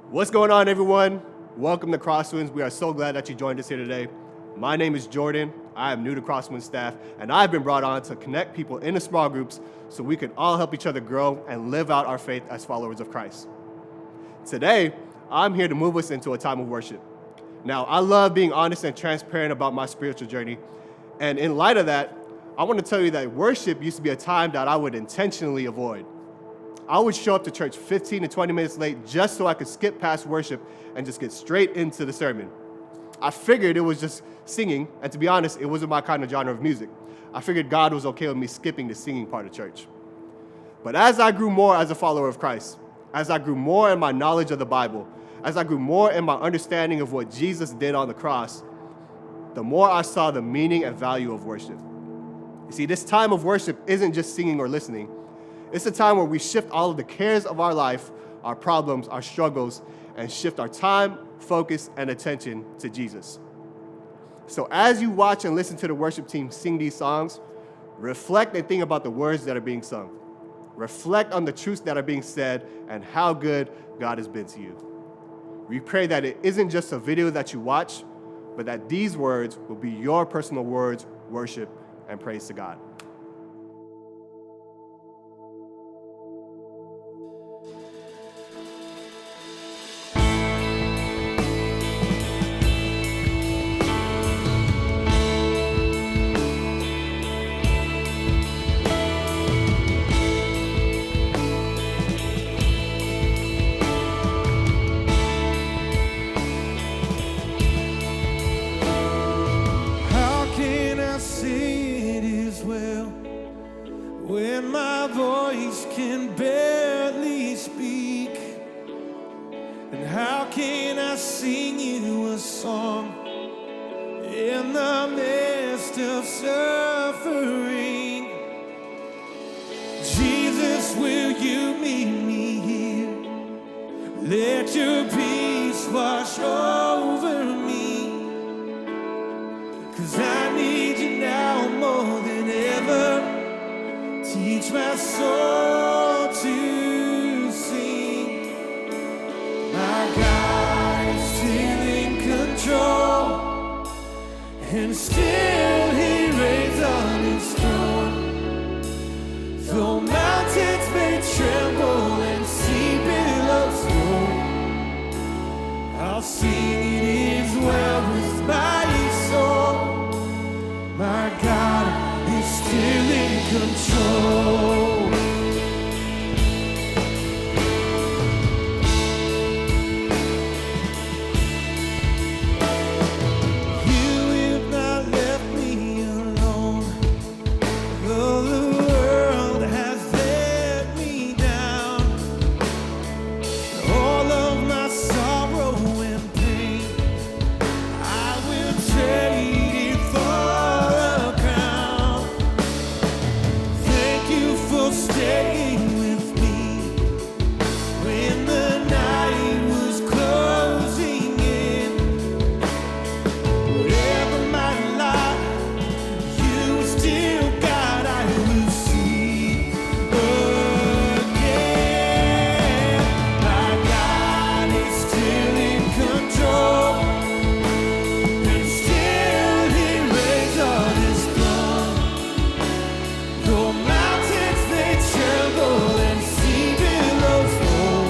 What's going on, everyone? Welcome to Crosswinds. We are so glad that you joined us here today. My name is Jordan. I am new to Crosswinds staff, and I've been brought on to connect people into small groups so we can all help each other grow and live out our faith as followers of Christ. Today, I'm here to move us into a time of worship. Now, I love being honest and transparent about my spiritual journey, and in light of that, I want to tell you that worship used to be a time that I would intentionally avoid. I would show up to church 15 to 20 minutes late just so I could skip past worship and just get straight into the sermon. I figured it was just singing, and to be honest, it wasn't my kind of genre of music. I figured God was okay with me skipping the singing part of church. But as I grew more as a follower of Christ, as I grew more in my knowledge of the Bible, as I grew more in my understanding of what Jesus did on the cross, the more I saw the meaning and value of worship. You see, this time of worship isn't just singing or listening. It's a time where we shift all of the cares of our life, our problems, our struggles, and shift our time, focus, and attention to Jesus. So as you watch and listen to the worship team sing these songs, reflect and think about the words that are being sung. Reflect on the truths that are being said and how good God has been to you. We pray that it isn't just a video that you watch, but that these words will be your personal words, worship, and praise to God. When my voice can barely speak, and how can I sing you a song in the midst of suffering? Jesus, will you meet me here? Let your peace wash over me, 'cause I need you now more than ever. Teach my soul to sing. My God is still in control, and still He reigns on His throne. Though mountains may tremble and sea billows roll, I'll sing it is well with my soul. My God is still in control. You have not left me alone, though the world has let me down. All of my sorrow and pain, I will trade it for a crown. Thank you for staying with me when the night was closing in. Whatever my lot, you are still God. I will see again. My God is still in control, and still He reigns on His throne. Though mountains may tremble and sea billows roll,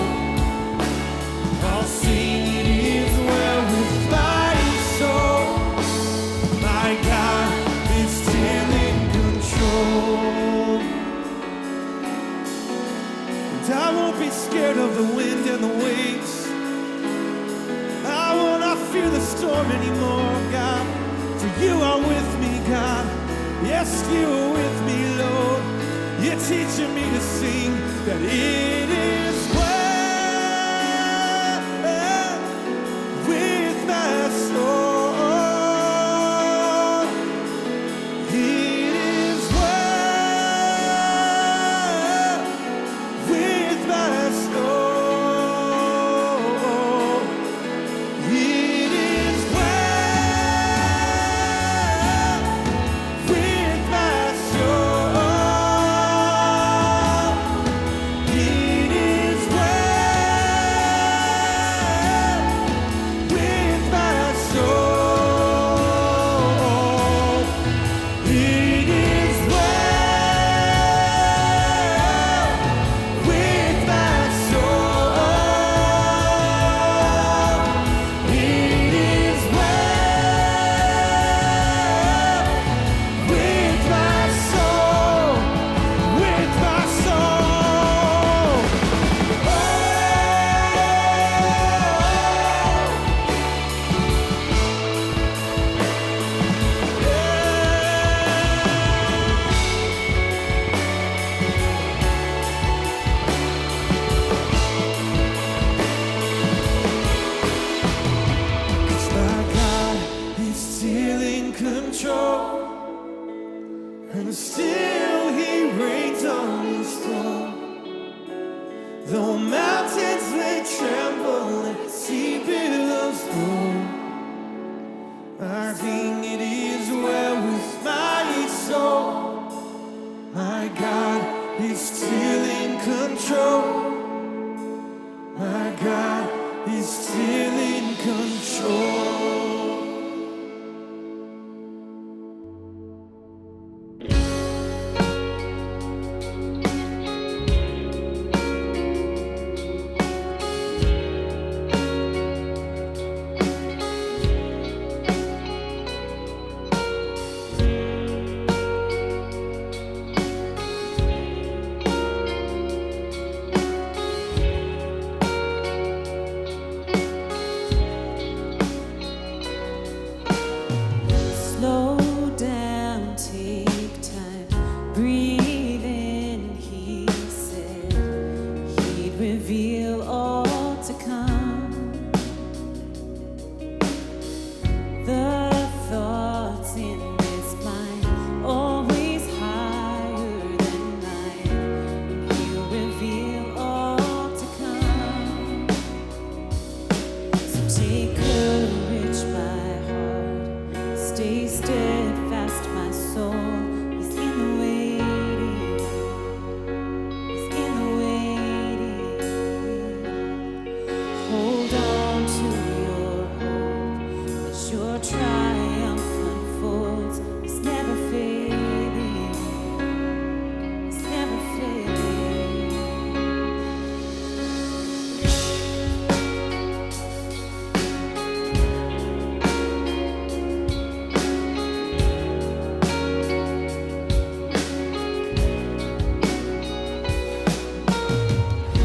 I'll sing it is well with my soul. My God is still in control, and I won't be scared of the wind and the waves. I will not fear the storm anymore, God, for you are with me, God. Yes, you are with me, Lord. You're teaching me to sing that it is well with my soul. It is well with my soul. It is well with my soul. It is Though mountains may tremble and sea billows roll, I think it is well with my soul. My God is still in control. My God is still in control. Slow down, take time, breathe in, he said he'd reveal all to come. The thoughts in this mind, always higher than mine, he'll reveal all to come. So take courage, my heart. Stay steadfast, my soul. He's in the waiting. He's in the waiting. Hold on to your hope as your triumph unfolds. He's never failing. He's never failing.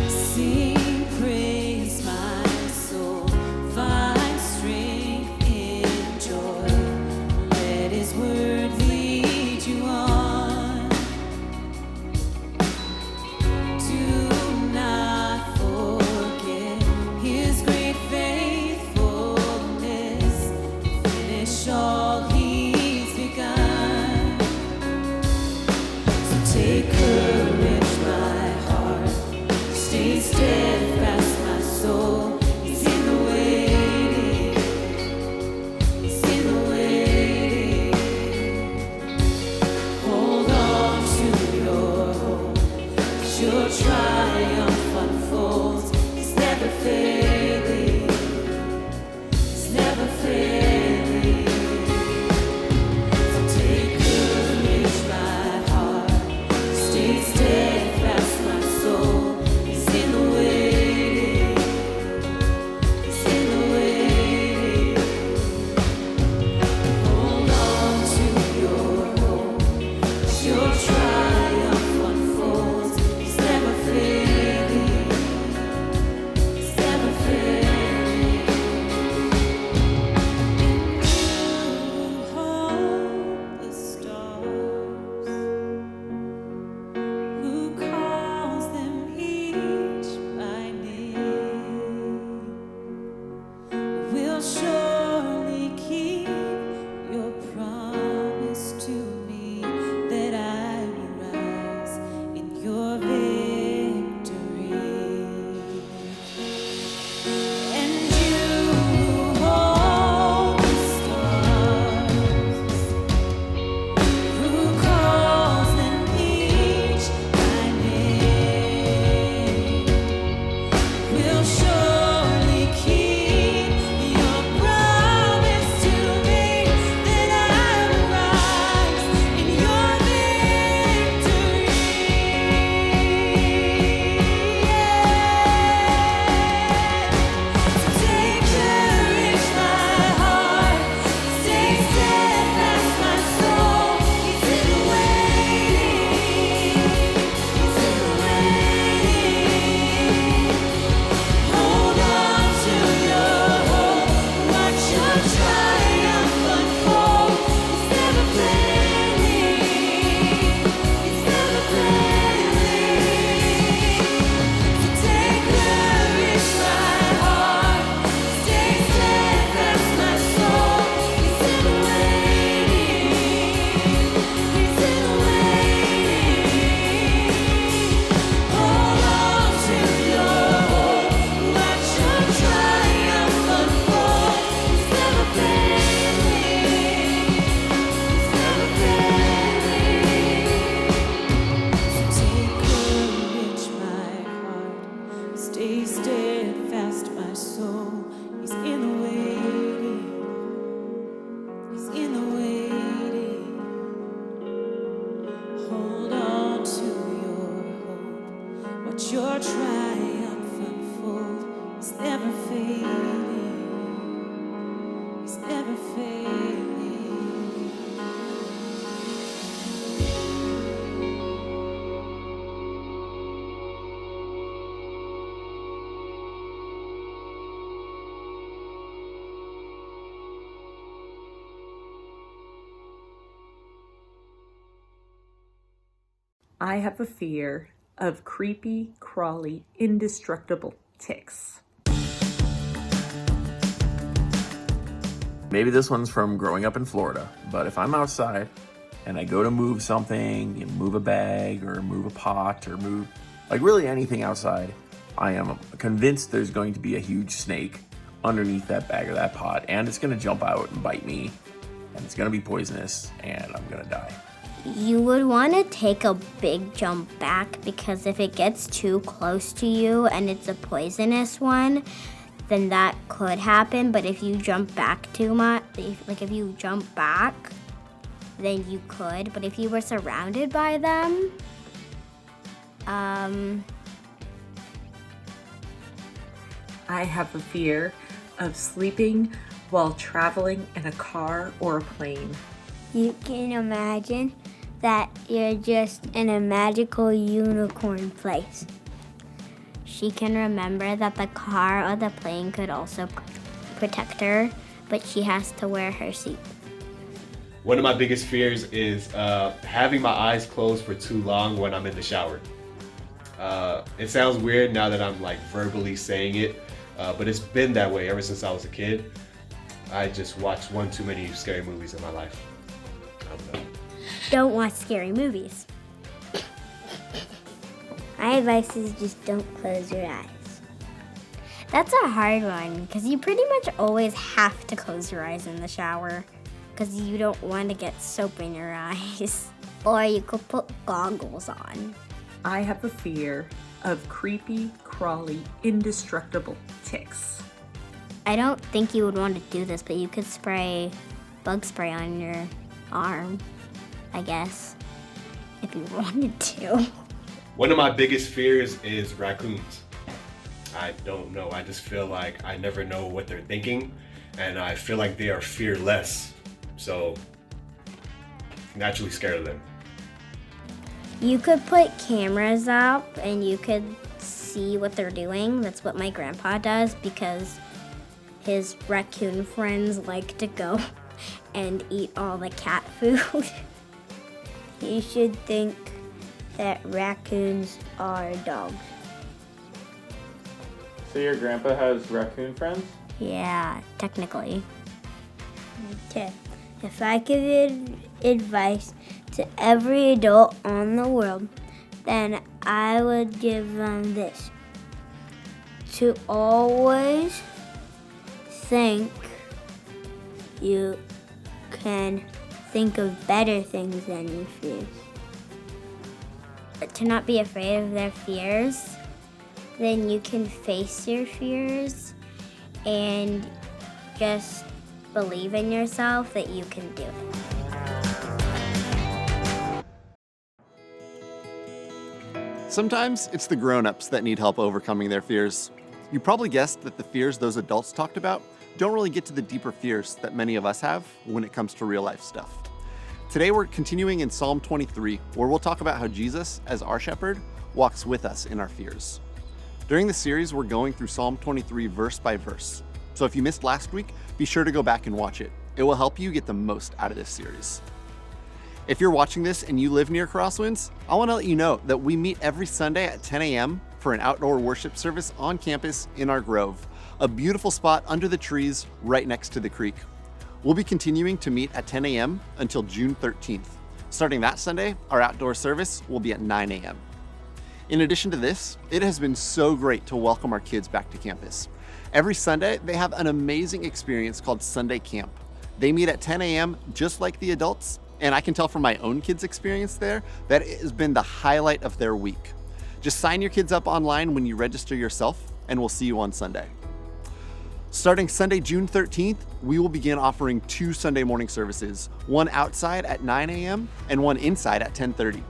Sing praise, my soul, find strength in joy. Let His word lead you on. Do not forget His great faithfulness. Finish all He's begun. So take courage, my heart. Stay steadfast, my soul. He's in the waiting. He's in the waiting. Hold on to your hope as your triumph unfolds. He's never failing. He's never failing. So take courage, my heart. Stay steadfast, my soul. He's in the waiting. He's in the waiting. Hold on to your hope as your triumph unfolds. He's never failing. but your triumphant fold is never fading. It's never fading. I have a fear of creepy, crawly, indestructible ticks. Maybe this one's from growing up in Florida, but if I'm outside and I go to move something, move a bag or move a pot or move like really anything outside, I am convinced there's going to be a huge snake underneath that bag or that pot, and it's going to jump out and bite me, and it's going to be poisonous, and I'm going to die. You would want to take a big jump back, because if it gets too close to you and it's a poisonous one, then that could happen. But if you jump back too much, if you jump back, then you could. But if you were surrounded by them, I have a fear of sleeping while traveling in a car or a plane. you can imagine that you're just in a magical unicorn place. She can remember that the car or the plane could also protect her, but she has to wear her seat. One of my biggest fears is having my eyes closed for too long when I'm in the shower. It sounds weird now that I'm like verbally saying it, but it's been that way ever since I was a kid. I just watched one too many scary movies in my life. I don't know. Don't watch scary movies. My advice is just don't close your eyes. That's a hard one, because you pretty much always have to close your eyes in the shower, because you don't want to get soap in your eyes. Or you could put goggles on. I have a fear of creepy, crawly, indestructible ticks. I don't think you would want to do this, but you could spray bug spray on your arm, I guess, if you wanted to. One of my biggest fears is raccoons. I don't know, I just feel like I never know what they're thinking, and I feel like they are fearless. So, naturally scared of them. You could put cameras up and you could see what they're doing. That's what my grandpa does, because his raccoon friends like to go and eat all the cat food. You should think that raccoons are dogs. So your grandpa has raccoon friends? Yeah, technically. Okay, if I give advice to every adult on the world, then I would give them this: to always think you can think of better things than your fears. To not be afraid of their fears, then you can face your fears and just believe in yourself that you can do it. Sometimes it's the grown-ups that need help overcoming their fears. You probably guessed that the fears those adults talked about don't really get to the deeper fears that many of us have when it comes to real life stuff. Today we're continuing in Psalm 23, where we'll talk about how Jesus, as our shepherd, walks with us in our fears. During the series, we're going through Psalm 23 verse by verse. So if you missed last week, be sure to go back and watch it. It will help you get the most out of this series. If you're watching this and you live near Crosswinds, I want to let you know that we meet every Sunday at 10 a.m. for an outdoor worship service on campus in our grove, a beautiful spot under the trees right next to the creek. We'll be continuing to meet at 10 a.m. until June 13th. Starting that Sunday, our outdoor service will be at 9 a.m. In addition to this, it has been so great to welcome our kids back to campus. Every Sunday, they have an amazing experience called Sunday Camp. They meet at 10 a.m. just like the adults, and I can tell from my own kids' experience there that it has been the highlight of their week. Just sign your kids up online when you register yourself, and we'll see you on Sunday. Starting Sunday, June 13th, we will begin offering 2 Sunday morning services, one outside at 9 a.m. and one inside at 10:30.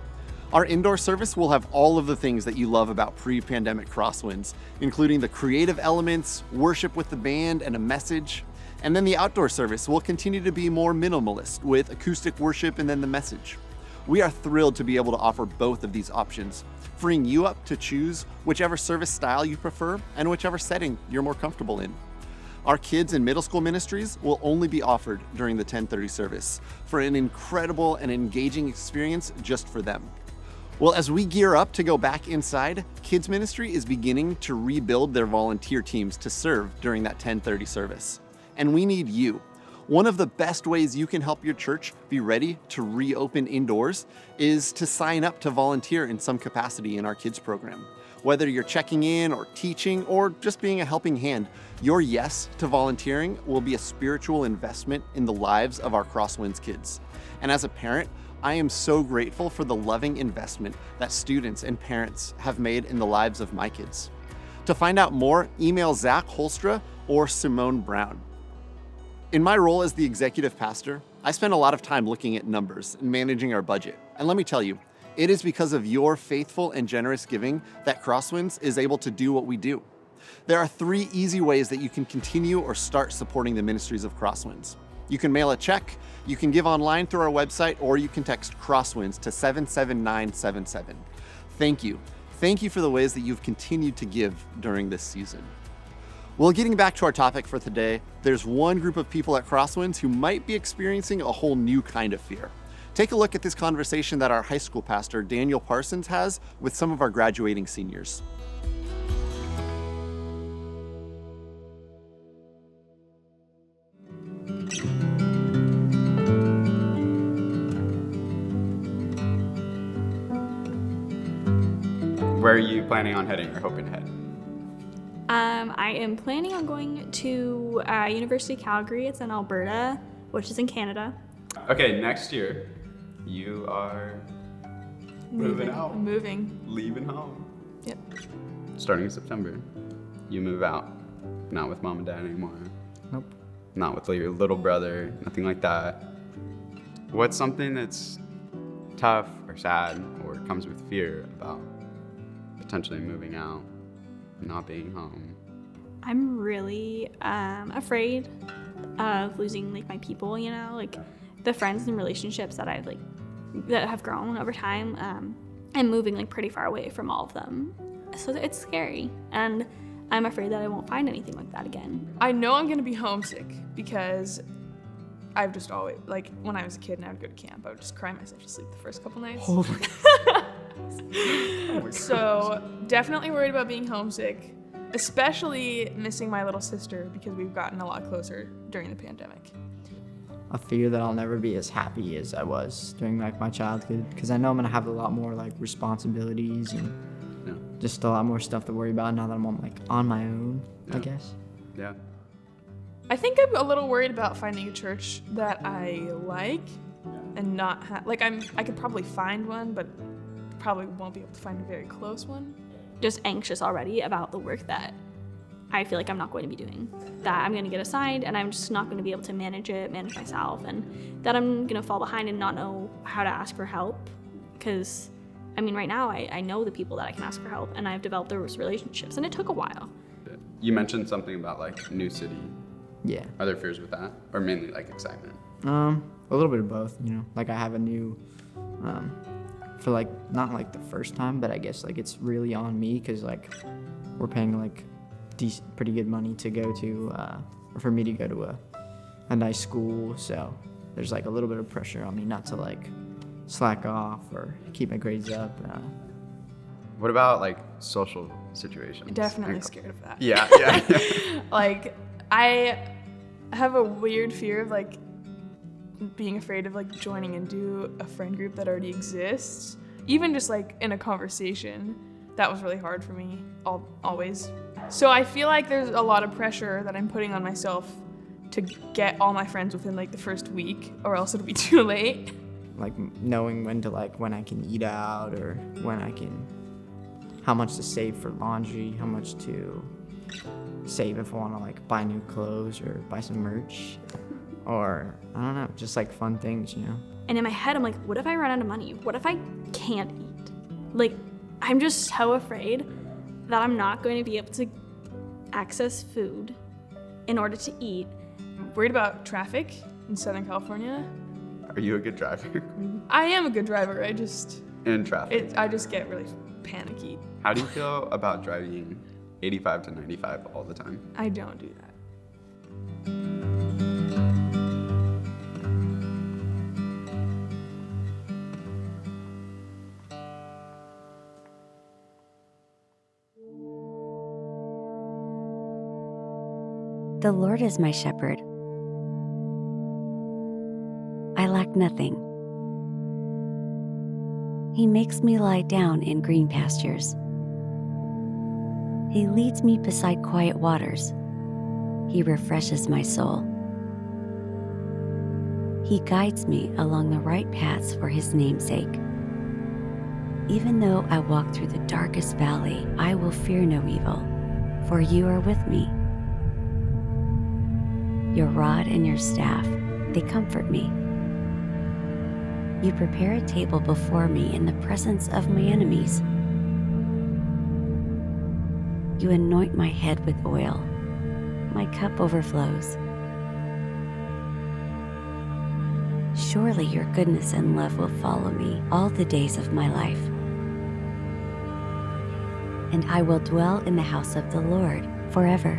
Our indoor service will have all of the things that you love about pre-pandemic Crosswinds, including the creative elements, worship with the band, and a message. And then the outdoor service will continue to be more minimalist with acoustic worship and then the message. We are thrilled to be able to offer both of these options, freeing you up to choose whichever service style you prefer and whichever setting you're more comfortable in. Our kids and middle school ministries will only be offered during the 10:30 service for an incredible and engaging experience just for them. Well, as we gear up to go back inside, kids ministry is beginning to rebuild their volunteer teams to serve during that 10:30 service. And we need you. One of the best ways you can help your church be ready to reopen indoors is to sign up to volunteer in some capacity in our kids program. Whether you're checking in or teaching or just being a helping hand, your yes to volunteering will be a spiritual investment in the lives of our Crosswinds kids. And as a parent, I am so grateful for the loving investment that students and parents have made in the lives of my kids. To find out more, email Zach Holstra or Simone Brown. In my role as the executive pastor, I spend a lot of time looking at numbers and managing our budget. And let me tell you, it is because of your faithful and generous giving that Crosswinds is able to do what we do. There are 3 easy ways that you can continue or start supporting the ministries of Crosswinds. You can mail a check, you can give online through our website, or you can text Crosswinds to 77977. Thank you. Thank you for the ways that you've continued to give during this season. Well, getting back to our topic for today, there's one group of people at Crosswinds who might be experiencing a whole new kind of fear. Take a look at this conversation that our high school pastor, Daniel Parsons, has with some of our graduating seniors. Where are you planning on heading or hoping to head? I am planning on going to University of Calgary. It's in Alberta, which is in Canada. Okay, next year, you are moving out. Moving. Leaving home. Yep. Starting in September, you move out. Not with mom and dad anymore. Nope. Not with your little brother, nothing like that. What's something that's tough or sad or comes with fear about potentially moving out, not being home? I'm really afraid of losing like my people, you know, like the friends and relationships that I've that have grown over time. I'm moving like pretty far away from all of them. So it's scary. And I'm afraid that I won't find anything like that again. I know I'm gonna be homesick because I've just always, like when I was a kid and I would go to camp, I would just cry myself to sleep the first couple nights. Oh my God. So definitely worried about being homesick, especially missing my little sister because we've gotten a lot closer during the pandemic. I fear that I'll never be as happy as I was during like my childhood because I know I'm gonna have a lot more like responsibilities and just a lot more stuff to worry about now that I'm on my own, I guess. Yeah. I think I'm a little worried about finding a church that I like and not I could probably find one, but probably won't be able to find a very close one. Just anxious already about the work that I feel like I'm not going to be doing, that I'm going to get assigned and I'm just not going to be able to manage myself, and that I'm going to fall behind and not know how to ask for help. Because, I mean, right now I know the people that I can ask for help and I've developed those relationships, and it took a while. You mentioned something about like new city. Yeah. Are there fears with that, or mainly like excitement? A little bit of both, you know. Like I have a new, for like not like the first time, but I guess like it's really on me because like we're paying like pretty good money to go to, or for me to go to a nice school. So there's like a little bit of pressure on me not to like slack off or keep my grades up. What about like social situations? Definitely scared of that. Yeah. Like I have a weird fear of like being afraid of like joining into a friend group that already exists. Even just like in a conversation, that was really hard for me always. So I feel like there's a lot of pressure that I'm putting on myself to get all my friends within like the first week, or else it'll be too late. Like knowing when I can eat out, or how much to save for laundry, how much to save if I want to like buy new clothes or buy some merch, or I don't know, just like fun things, you know. And in my head, I'm like, what if I run out of money? What if I can't eat? Like, I'm just so afraid that I'm not going to be able to access food in order to eat. Worried about traffic in Southern California. Are you a good driver? I am a good driver. I just get really panicky. How do you feel about driving 85 to 95 all the time? I don't do that. The Lord is my shepherd. I lack nothing. He makes me lie down in green pastures. He leads me beside quiet waters. He refreshes my soul. He guides me along the right paths for his name's sake. Even though I walk through the darkest valley, I will fear no evil, for you are with me. Your rod and your staff, they comfort me. You prepare a table before me in the presence of my enemies. You anoint my head with oil. My cup overflows. Surely your goodness and love will follow me all the days of my life. And I will dwell in the house of the Lord forever.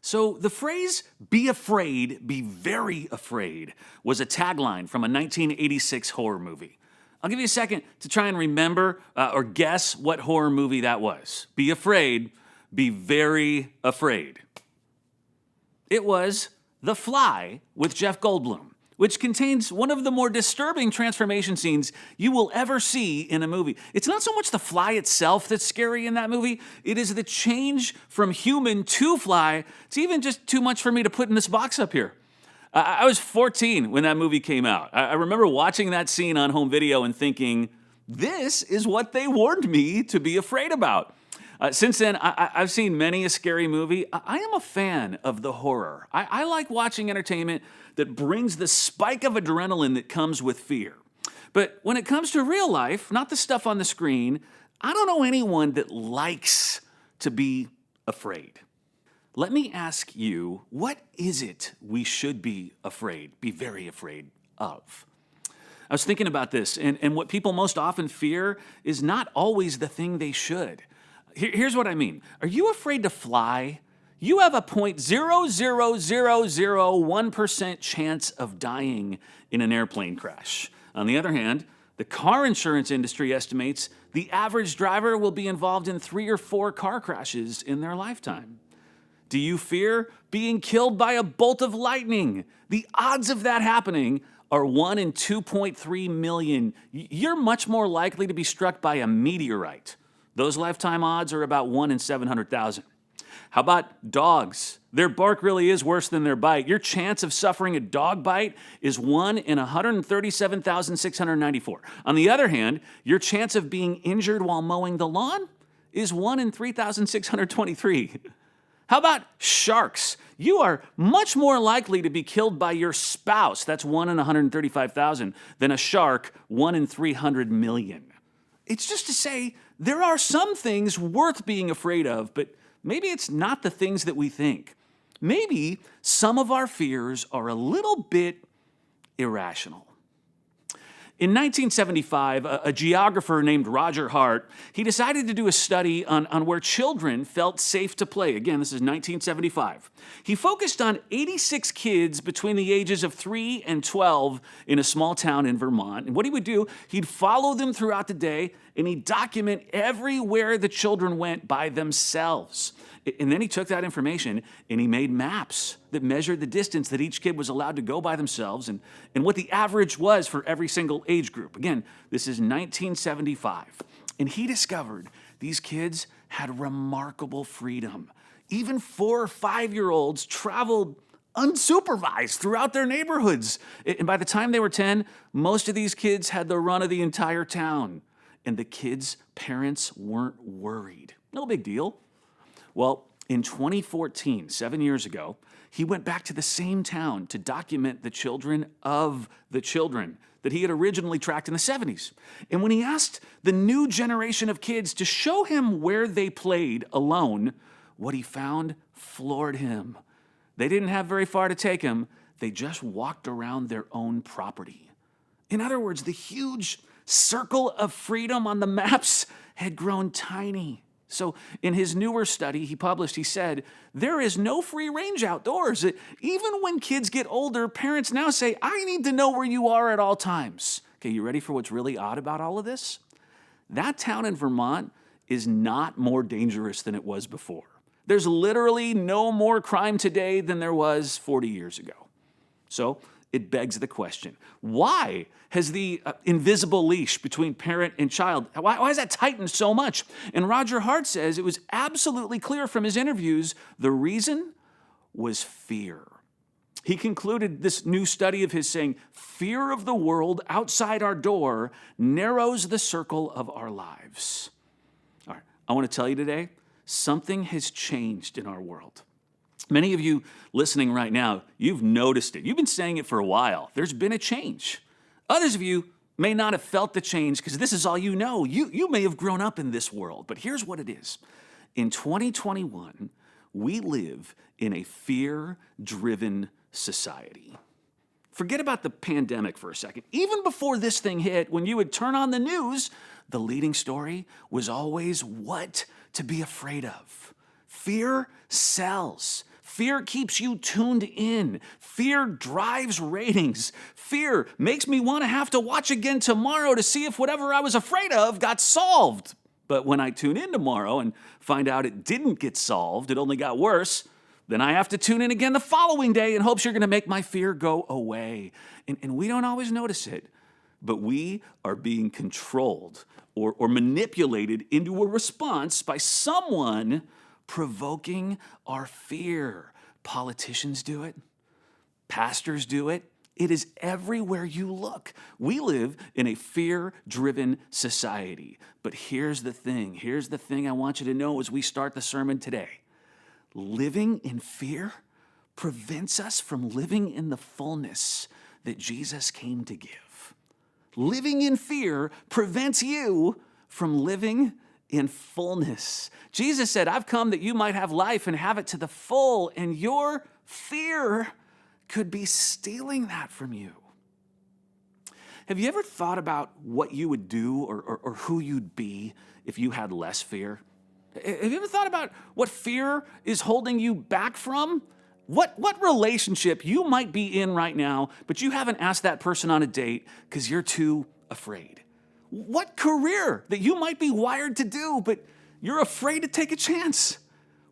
So the phrase, be afraid, be very afraid, was a tagline from a 1986 horror movie. I'll give you a second to try and remember or guess what horror movie that was. Be afraid, be very afraid. It was The Fly with Jeff Goldblum, which contains one of the more disturbing transformation scenes you will ever see in a movie. It's not so much the fly itself that's scary in that movie, it is the change from human to fly. It's even just too much for me to put in this box up here. I was 14 when that movie came out. I remember watching that scene on home video and thinking, this is what they warned me to be afraid about. Since then, I've seen many a scary movie. I am a fan of the horror. I like watching entertainment that brings the spike of adrenaline that comes with fear. But when it comes to real life, not the stuff on the screen, I don't know anyone that likes to be afraid. Let me ask you, what is it we should be very afraid of? I was thinking about this, and what people most often fear is not always the thing they should. Here's what I mean. Are you afraid to fly? You have a 0.00001% chance of dying in an airplane crash. On the other hand, the car insurance industry estimates the average driver will be involved in 3 or 4 car crashes in their lifetime. Do you fear being killed by a bolt of lightning? The odds of that happening are 1 in 2.3 million. You're much more likely to be struck by a meteorite. Those lifetime odds are about 1 in 700,000. How about dogs? Their bark really is worse than their bite. Your chance of suffering a dog bite is 1 in 137,694. On the other hand, your chance of being injured while mowing the lawn is 1 in 3,623. How about sharks? You are much more likely to be killed by your spouse, that's 1 in 135,000, than a shark, 1 in 300 million. It's just to say, there are some things worth being afraid of, but maybe it's not the things that we think. Maybe some of our fears are a little bit irrational. In 1975, a geographer named Roger Hart, he decided to do a study on where children felt safe to play. Again, this is 1975. He focused on 86 kids between the ages of 3 and 12 in a small town in Vermont. And what he would do, he'd follow them throughout the day, and he'd document everywhere the children went by themselves. And then he took that information and he made maps that measured the distance that each kid was allowed to go by themselves and what the average was for every single age group. Again, this is 1975. And he discovered these kids had remarkable freedom. Even 4 or 5-year-olds traveled unsupervised throughout their neighborhoods. And by the time they were 10, most of these kids had the run of the entire town. And the kids' parents weren't worried. No big deal. Well, In 2014, 7 years ago, he went back to the same town to document the children of the children that he had originally tracked in the 70s. And when he asked the new generation of kids to show him where they played alone, what he found floored him. They didn't have very far to take him. They just walked around their own property. In other words, the huge circle of freedom on the maps had grown tiny. So in his newer study he published, he said, there is no free range outdoors. Even when kids get older, parents now say, I need to know where you are at all times. Okay, you ready for what's really odd about all of this? That town in Vermont is not more dangerous than it was before. There's literally no more crime today than there was 40 years ago. So it begs the question, why has the invisible leash between parent and child, why has that tightened so much? And Roger Hart says it was absolutely clear from his interviews, the reason was fear. He concluded this new study of his saying, fear of the world outside our door narrows the circle of our lives. All right, I want to tell you today, something has changed in our world. Many of you listening right now, you've noticed it. You've been saying it for a while. There's been a change. Others of you may not have felt the change because this is all you know. You may have grown up in this world, but here's what it is. In 2021, we live in a fear-driven society. Forget about the pandemic for a second. Even before this thing hit, when you would turn on the news, the leading story was always what to be afraid of. Fear sells. Fear keeps you tuned in. Fear drives ratings. Fear makes me want to have to watch again tomorrow to see if whatever I was afraid of got solved. But when I tune in tomorrow and find out it didn't get solved, it only got worse, then I have to tune in again the following day in hopes you're going to make my fear go away. And we don't always notice it, but we are being controlled or manipulated into a response by someone provoking our fear. Politicians do it. Pastors do it. It is everywhere you look. We live in a fear-driven society. But here's the thing. Here's the thing I want you to know as we start the sermon today. Living in fear prevents us from living in the fullness that Jesus came to give. Living in fear prevents you from living in fullness. Jesus said, I've come that you might have life and have it to the full, and your fear could be stealing that from you. Have you ever thought about what you would do or who you'd be if you had less fear? Have you ever thought about what fear is holding you back from? What relationship you might be in right now, but you haven't asked that person on a date because you're too afraid? What career that you might be wired to do, but you're afraid to take a chance?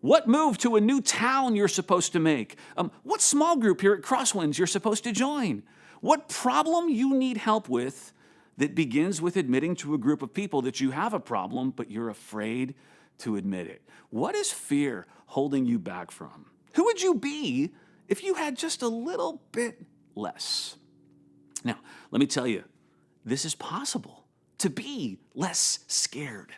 What move to a new town you're supposed to make? What small group here at Crosswinds you're supposed to join? What problem you need help with that begins with admitting to a group of people that you have a problem, but you're afraid to admit it? What is fear holding you back from? Who would you be if you had just a little bit less? Now, let me tell you, this is possible. To be less scared.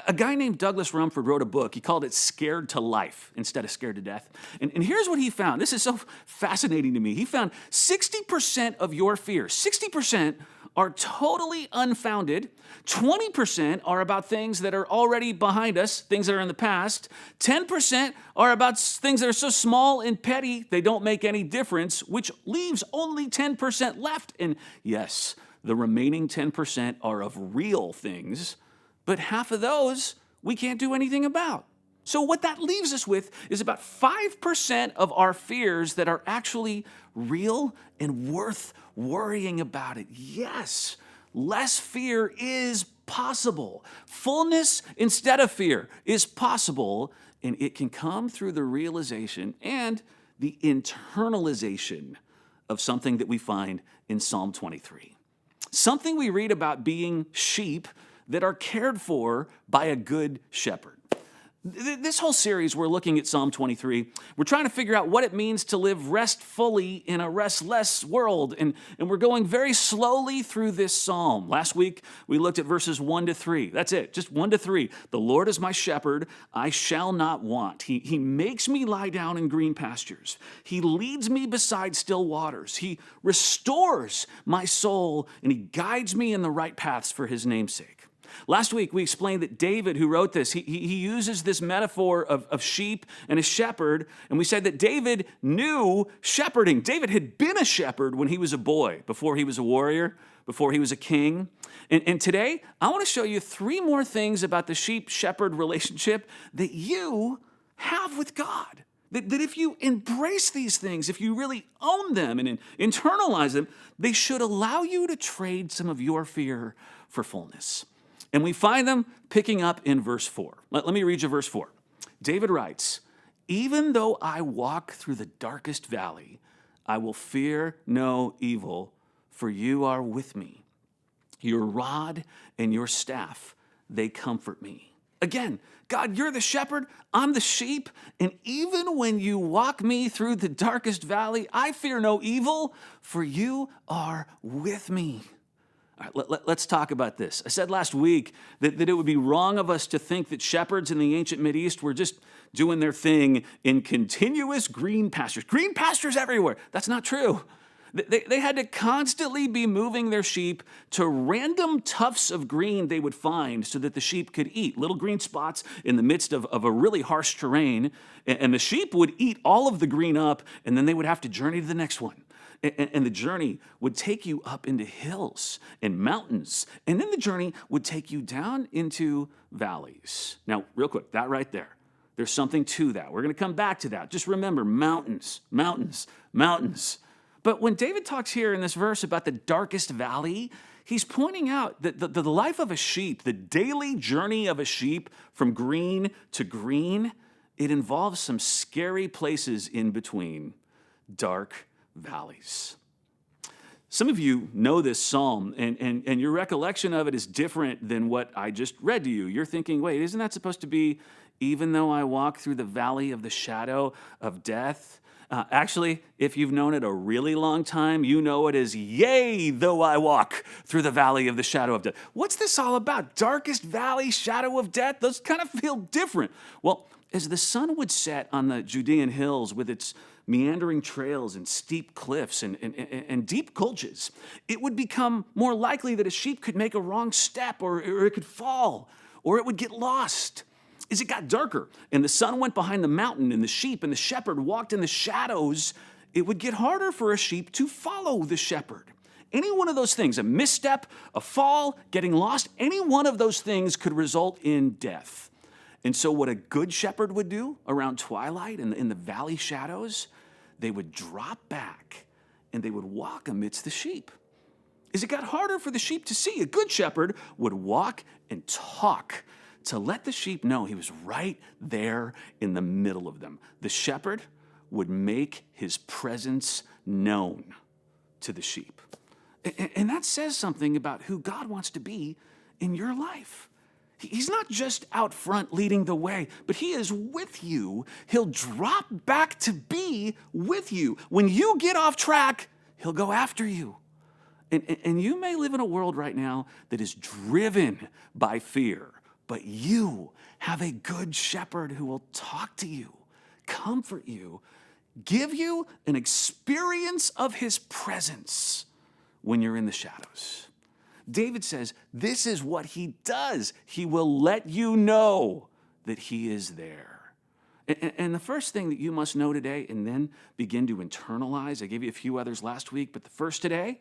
A guy named Douglas Rumford wrote a book. He called it Scared to Life instead of Scared to Death. And here's what he found. This is so fascinating to me. He found 60% of your fears, 60% are totally unfounded. 20% are about things that are already behind us, things that are in the past. 10% are about things that are so small and petty they don't make any difference, which leaves only 10% left. And yes, the remaining 10% are of real things, but half of those we can't do anything about. So what that leaves us with is about 5% of our fears that are actually real and worth worrying about it. Yes, less fear is possible. Fullness instead of fear is possible, and it can come through the realization and the internalization of something that we find in Psalm 23. Something we read about being sheep that are cared for by a good shepherd. This whole series, we're looking at Psalm 23. We're trying to figure out what it means to live restfully in a restless world. And we're going very slowly through this psalm. Last week, we looked at verses 1 to 3. That's it, just 1 to 3. The Lord is my shepherd, I shall not want. He makes me lie down in green pastures. He leads me beside still waters. He restores my soul, and he guides me in the right paths for his name's sake. Last week, we explained that David, who wrote this, he uses this metaphor of sheep and a shepherd, and we said that David knew shepherding. David had been a shepherd when he was a boy, before he was a warrior, before he was a king. And today, I want to show you 3 more things about the sheep-shepherd relationship that you have with God. That if you embrace these things, if you really own them and internalize them, they should allow you to trade some of your fear for fullness. And we find them picking up in verse 4. Let me read you verse 4. David writes, "Even though I walk through the darkest valley, I will fear no evil, for you are with me. Your rod and your staff, they comfort me." Again, God, you're the shepherd, I'm the sheep, and even when you walk me through the darkest valley, I fear no evil, for you are with me. All right, let's talk about this. I said last week that it would be wrong of us to think that shepherds in the ancient Mideast were just doing their thing in continuous green pastures everywhere. That's not true. They had to constantly be moving their sheep to random tufts of green they would find so that the sheep could eat, little green spots in the midst of a really harsh terrain. And the sheep would eat all of the green up, and then they would have to journey to the next one. And the journey would take you up into hills and mountains. And then the journey would take you down into valleys. Now, real quick, that right there, there's something to that. We're going to come back to that. Just remember, mountains, mountains, mountains. But when David talks here in this verse about the darkest valley, he's pointing out that the life of a sheep, the daily journey of a sheep from green to green, it involves some scary places in between, dark valleys. Some of you know this psalm, and your recollection of it is different than what I just read to you. You're thinking, wait, isn't that supposed to be, even though I walk through the valley of the shadow of death? Actually, if you've known it a really long time, you know it as, yea, though I walk through the valley of the shadow of death. What's this all about? Darkest valley, shadow of death? Those kind of feel different. Well, as the sun would set on the Judean hills with its meandering trails and steep cliffs and deep gulches, it would become more likely that a sheep could make a wrong step or it could fall or it would get lost. As it got darker and the sun went behind the mountain and the sheep and the shepherd walked in the shadows, it would get harder for a sheep to follow the shepherd. Any one of those things, a misstep, a fall, getting lost, any one of those things could result in death. And so what a good shepherd would do around twilight in the valley shadows, they would drop back and they would walk amidst the sheep. As it got harder for the sheep to see, a good shepherd would walk and talk to let the sheep know he was right there in the middle of them. The shepherd would make his presence known to the sheep. And that says something about who God wants to be in your life. He's not just out front leading the way, but he is with you. He'll drop back to be with you. When you get off track, he'll go after you. And you may live in a world right now that is driven by fear, but you have a good shepherd who will talk to you, comfort you, give you an experience of his presence when you're in the shadows. David says, this is what he does. He will let you know that he is there. And the first thing that you must know today and then begin to internalize, I gave you a few others last week, but the first today,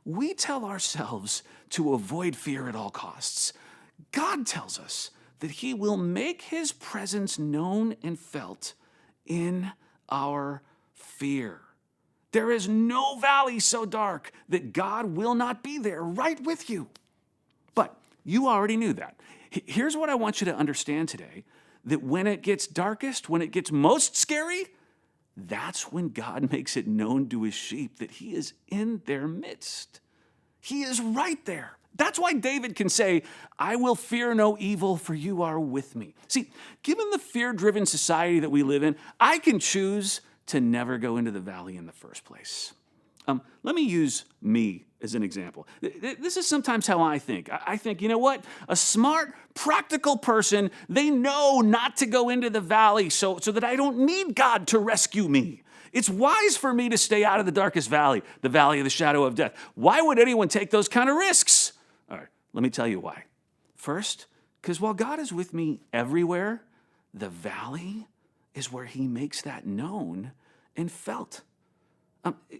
we tell ourselves to avoid fear at all costs. God tells us that he will make his presence known and felt in our fear. There is no valley so dark that God will not be there right with you. But you already knew that. Here's what I want you to understand today, that when it gets darkest, when it gets most scary, that's when God makes it known to his sheep that he is in their midst. He is right there That's why David can say, I will fear no evil, for you are with me. See, given the fear-driven society that we live in, I can choose to never go into the valley in the first place. Let me use me as an example. This is sometimes how I think. I think, you know what? A smart, practical person, they know not to go into the valley so that I don't need God to rescue me. It's wise for me to stay out of the darkest valley, the valley of the shadow of death. Why would anyone take those kind of risks? All right, let me tell you why. First, because while God is with me everywhere, the valley is where he makes that known and felt.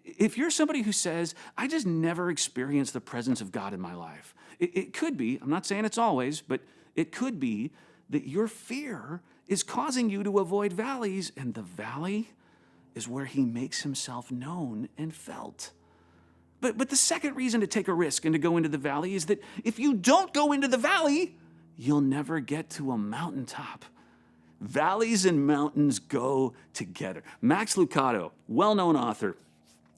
If you're somebody who says, I just never experienced the presence of God in my life, it could be, I'm not saying it's always, but it could be that your fear is causing you to avoid valleys, and the valley is where he makes himself known and felt. But the second reason to take a risk and to go into the valley is that if you don't go into the valley, you'll never get to a mountaintop. Valleys and mountains go together. Max Lucado, well-known author,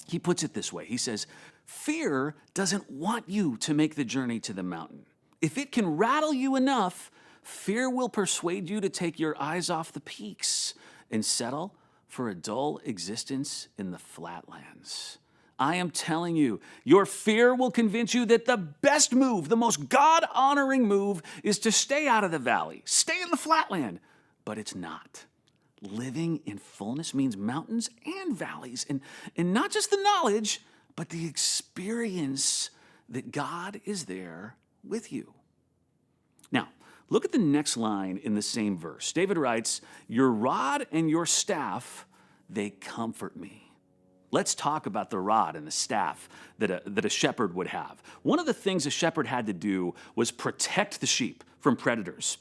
he puts it this way. He says, fear doesn't want you to make the journey to the mountain. If it can rattle you enough, fear will persuade you to take your eyes off the peaks and settle for a dull existence in the flatlands. I am telling you, your fear will convince you that the best move, the most God-honoring move, is to stay out of the valley, stay in the flatland. But it's not. Living in fullness means mountains and valleys, and not just the knowledge, but the experience that God is there with you. Now, look at the next line in the same verse. David writes, your rod and your staff, they comfort me. Let's talk about the rod and the staff that a shepherd would have. One of the things a shepherd had to do was protect the sheep from predators.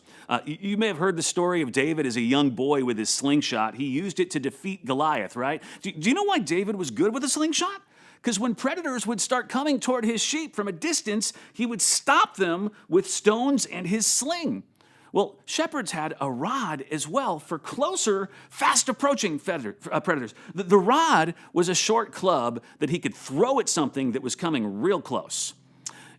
You may have heard the story of David as a young boy with his slingshot. He used it to defeat Goliath, right? Do you know why David was good with a slingshot? Because when predators would start coming toward his sheep from a distance, he would stop them with stones and his sling. Well, shepherds had a rod as well for closer, fast-approaching predators. The rod was a short club that he could throw at something that was coming real close.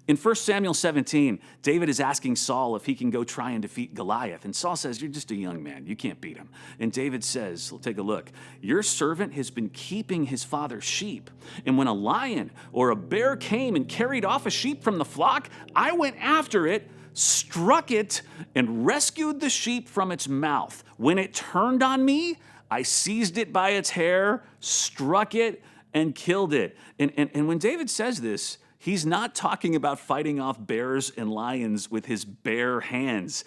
In 1 Samuel 17, David is asking Saul if he can go try and defeat Goliath. And Saul says, you're just a young man. You can't beat him. And David says, well, take a look. Your servant has been keeping his father's sheep. And when a lion or a bear came and carried off a sheep from the flock, I went after it, struck it, and rescued the sheep from its mouth. When it turned on me, I seized it by its hair, struck it, and killed it. And when David says this, he's not talking about fighting off bears and lions with his bare hands.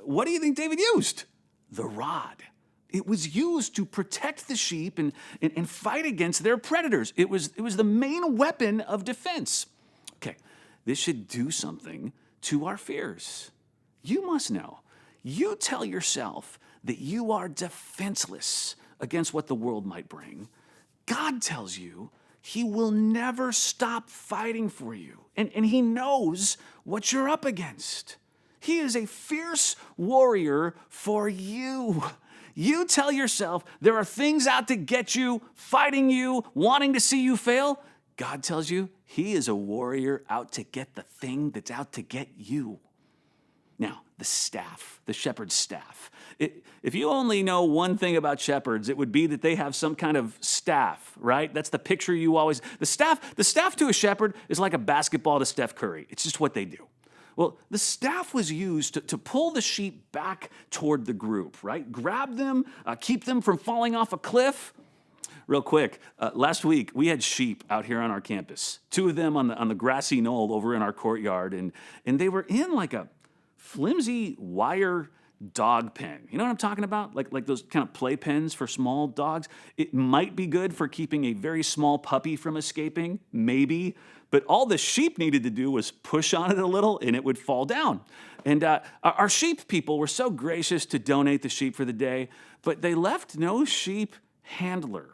What do you think David used? The rod. It was used to protect the sheep and fight against their predators. It was the main weapon of defense. Okay, this should do something to our fears. You must know. You tell yourself that you are defenseless against what the world might bring. God tells you he will never stop fighting for you. And he knows what you're up against. He is a fierce warrior for you. You tell yourself there are things out to get you, fighting you, wanting to see you fail. God tells you he is a warrior out to get the thing that's out to get you. Now, the staff, the shepherd's staff. If you only know one thing about shepherds, it would be that they have some kind of staff, right? That's the picture you always... The staff to a shepherd is like a basketball to Steph Curry. It's just what they do. Well, the staff was used to pull the sheep back toward the group, right? Grab them, keep them from falling off a cliff. Real quick, last week we had sheep out here on our campus. 2 of them on the grassy knoll over in our courtyard, and they were in like a flimsy wire dog pen. You know what I'm talking about? Like those kind of play pens for small dogs. It might be good for keeping a very small puppy from escaping, maybe. But all the sheep needed to do was push on it a little and it would fall down. And our sheep people were so gracious to donate the sheep for the day, but they left no sheep handler.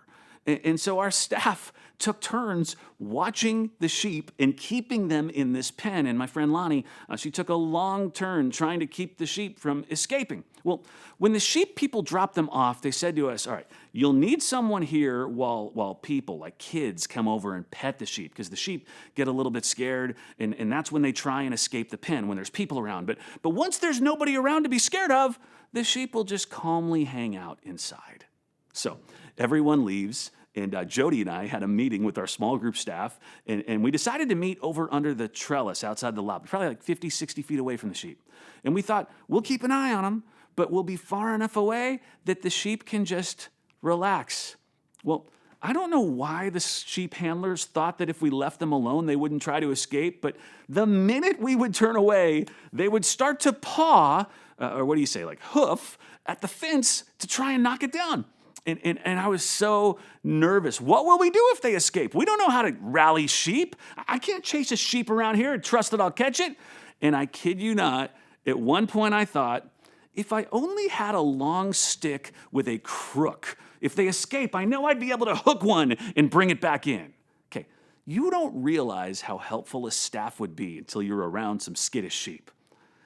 And so our staff, took turns watching the sheep and keeping them in this pen. And my friend Lonnie, she took a long turn trying to keep the sheep from escaping. Well, when the sheep people dropped them off, they said to us, all right, you'll need someone here while people, like kids, come over and pet the sheep, because the sheep get a little bit scared, and that's when they try and escape the pen, when there's people around. But once there's nobody around to be scared of, the sheep will just calmly hang out inside. So everyone leaves, and Jody and I had a meeting with our small group staff, and we decided to meet over under the trellis outside the lobby, probably like 50, 60 feet away from the sheep. And we thought, we'll keep an eye on them, but we'll be far enough away that the sheep can just relax. Well, I don't know why the sheep handlers thought that if we left them alone, they wouldn't try to escape, but the minute we would turn away, they would start to paw, or what do you say, like hoof, at the fence to try and knock it down. And I was so nervous. What will we do if they escape? We don't know how to rally sheep. I can't chase a sheep around here and trust that I'll catch it. And I kid you not, at one point I thought, if I only had a long stick with a crook, if they escape, I know I'd be able to hook one and bring it back in. Okay, you don't realize how helpful a staff would be until you're around some skittish sheep.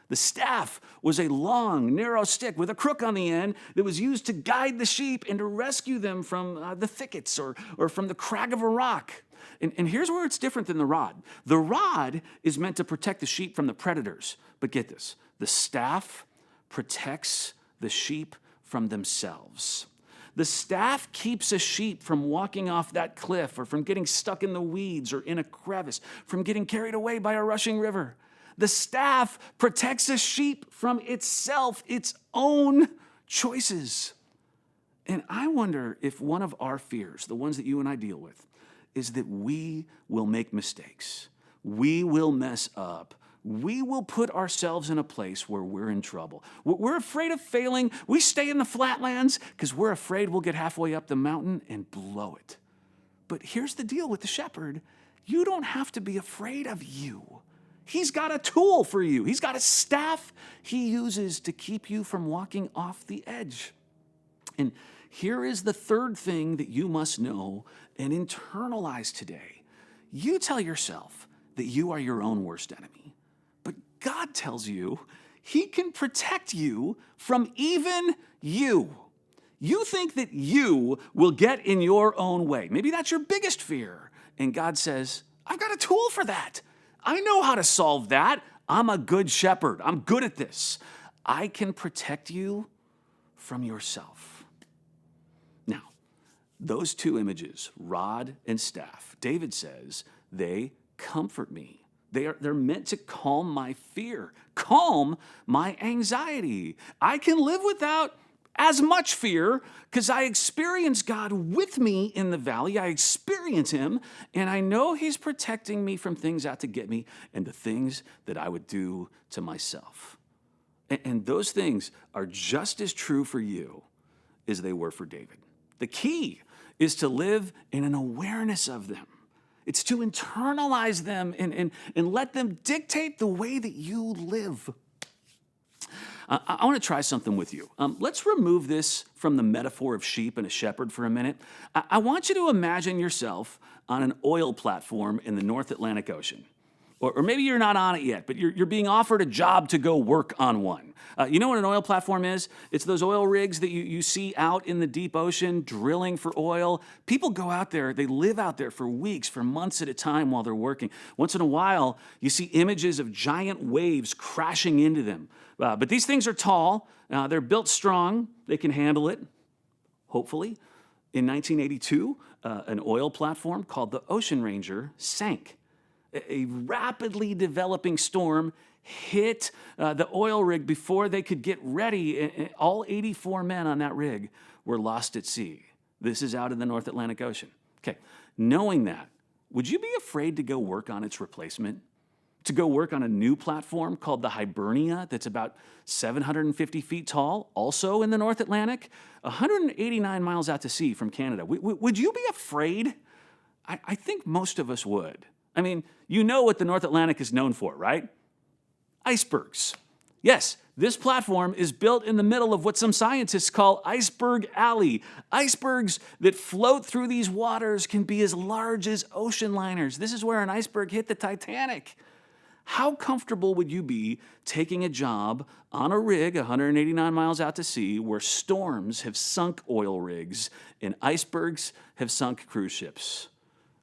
The staff was a long, narrow stick with a crook on the end that was used to guide the sheep and to rescue them from the thickets or from the crag of a rock. And here's where it's different than the rod. The rod is meant to protect the sheep from the predators. But get this, the staff protects the sheep from themselves. The staff keeps a sheep from walking off that cliff or from getting stuck in the weeds or in a crevice, from getting carried away by a rushing river. The staff protects a sheep from itself, its own choices. And I wonder if one of our fears, the ones that you and I deal with, is that we will make mistakes. We will mess up. We will put ourselves in a place where we're in trouble. We're afraid of failing. We stay in the flatlands because we're afraid we'll get halfway up the mountain and blow it. But here's the deal with the shepherd. You don't have to be afraid of you. He's got a tool for you. He's got a staff he uses to keep you from walking off the edge. And here is the third thing that you must know and internalize today. You tell yourself that you are your own worst enemy. But God tells you he can protect you from even you. You think that you will get in your own way. Maybe that's your biggest fear. And God says, I've got a tool for that. I know how to solve that. I'm a good shepherd. I'm good at this. I can protect you from yourself. Now, those two images, rod and staff, David says, they comfort me. They're meant to calm my fear, calm my anxiety. I can live without as much fear because I experience God with me in the valley. I experience him, and I know he's protecting me from things out to get me and the things that I would do to myself. And those things are just as true for you as they were for David. The key is to live in an awareness of them. It's to internalize them and let them dictate the way that you live. I want to try something with you. Let's remove this from the metaphor of sheep and a shepherd for a minute. I want you to imagine yourself on an oil platform in the North Atlantic Ocean. Or maybe you're not on it yet, but you're being offered a job to go work on one. You know what an oil platform is? It's those oil rigs that you see out in the deep ocean drilling for oil. People go out there, they live out there for weeks, for months at a time while they're working. Once in a while, you see images of giant waves crashing into them. But these things are tall, they're built strong, they can handle it, hopefully. In 1982, an oil platform called the Ocean Ranger sank. A rapidly developing storm hit the oil rig before they could get ready. All 84 men on that rig were lost at sea. This is out in the North Atlantic Ocean. Okay, knowing that, would you be afraid to go work on its replacement? To go work on a new platform called the Hibernia that's about 750 feet tall, also in the North Atlantic, 189 miles out to sea from Canada. Would you be afraid? I think most of us would. I mean, you know what the North Atlantic is known for, right? Icebergs. Yes, This platform is built in the middle of what some scientists call Iceberg Alley. Icebergs that float through these waters can be as large as ocean liners. This is where an iceberg hit the Titanic. How comfortable would you be taking a job on a rig 189 miles out to sea where storms have sunk oil rigs and icebergs have sunk cruise ships?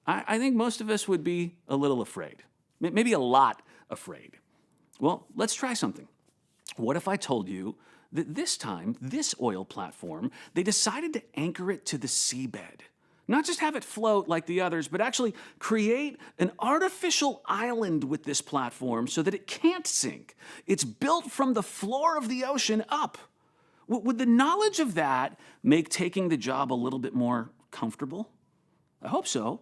I think most of us would be a little afraid, maybe a lot afraid. Well, let's try something. What if I told you that this time, this oil platform, they decided to anchor it to the seabed? Not just have it float like the others, but actually create an artificial island with this platform so that it can't sink. It's built from the floor of the ocean up. Would the knowledge of that make taking the job a little bit more comfortable? I hope so.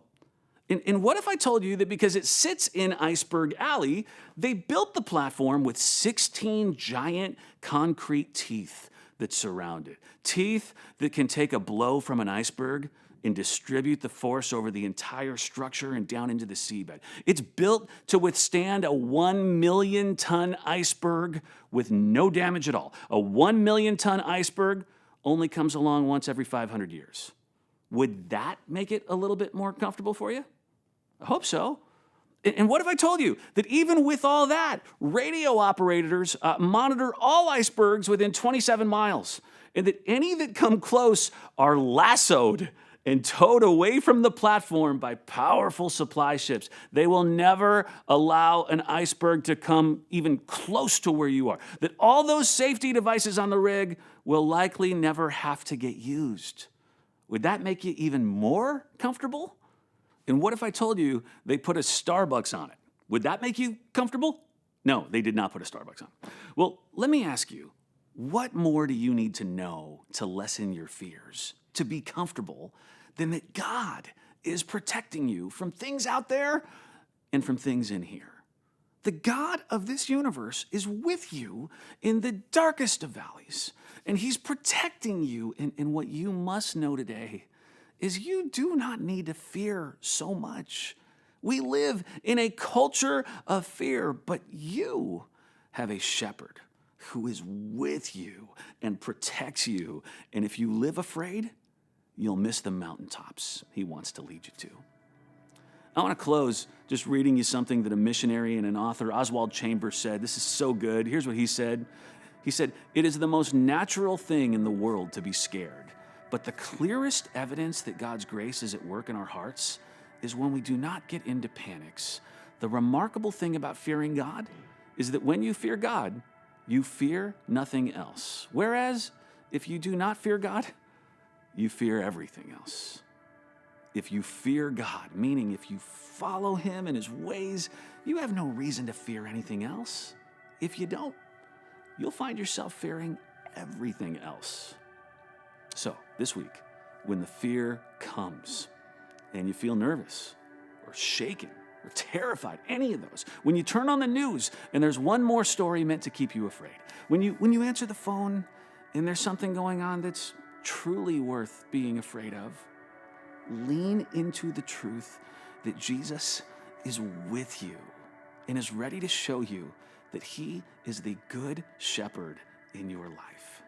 And what if I told you that because it sits in Iceberg Alley, they built the platform with 16 giant concrete teeth that surround it? Teeth that can take a blow from an iceberg and distribute the force over the entire structure and down into the seabed. It's built to withstand a 1 million ton iceberg with no damage at all. A 1 million ton iceberg only comes along once every 500 years. Would that make it a little bit more comfortable for you? I hope so. And what if I told you that even with all that, radio operators monitor all icebergs within 27 miles, and that any that come close are lassoed and towed away from the platform by powerful supply ships? They will never allow an iceberg to come even close to where you are. That all those safety devices on the rig will likely never have to get used. Would that make you even more comfortable? And what if I told you they put a Starbucks on it? Would that make you comfortable? No, they did not put a Starbucks on. Well, let me ask you, what more do you need to know to lessen your fears, to be comfortable, than that God is protecting you from things out there and from things in here? The God of this universe is with you in the darkest of valleys, and he's protecting you. And what you must know today is you do not need to fear so much. We live in a culture of fear, but you have a shepherd who is with you and protects you. And if you live afraid, you'll miss the mountaintops he wants to lead you to. I want to close just reading you something that a missionary and an author, Oswald Chambers, said. This is so good. Here's what he said. He said, "It is the most natural thing in the world to be scared. But the clearest evidence that God's grace is at work in our hearts is when we do not get into panics. The remarkable thing about fearing God is that when you fear God, you fear nothing else. Whereas if you do not fear God, you fear everything else." If you fear God, meaning if you follow him and his ways, you have no reason to fear anything else. If you don't, you'll find yourself fearing everything else. So this week, when the fear comes and you feel nervous or shaken or terrified, any of those, when you turn on the news and there's one more story meant to keep you afraid, when you answer the phone and there's something going on that's truly worth being afraid of, lean into the truth that Jesus is with you and is ready to show you that he is the good shepherd in your life.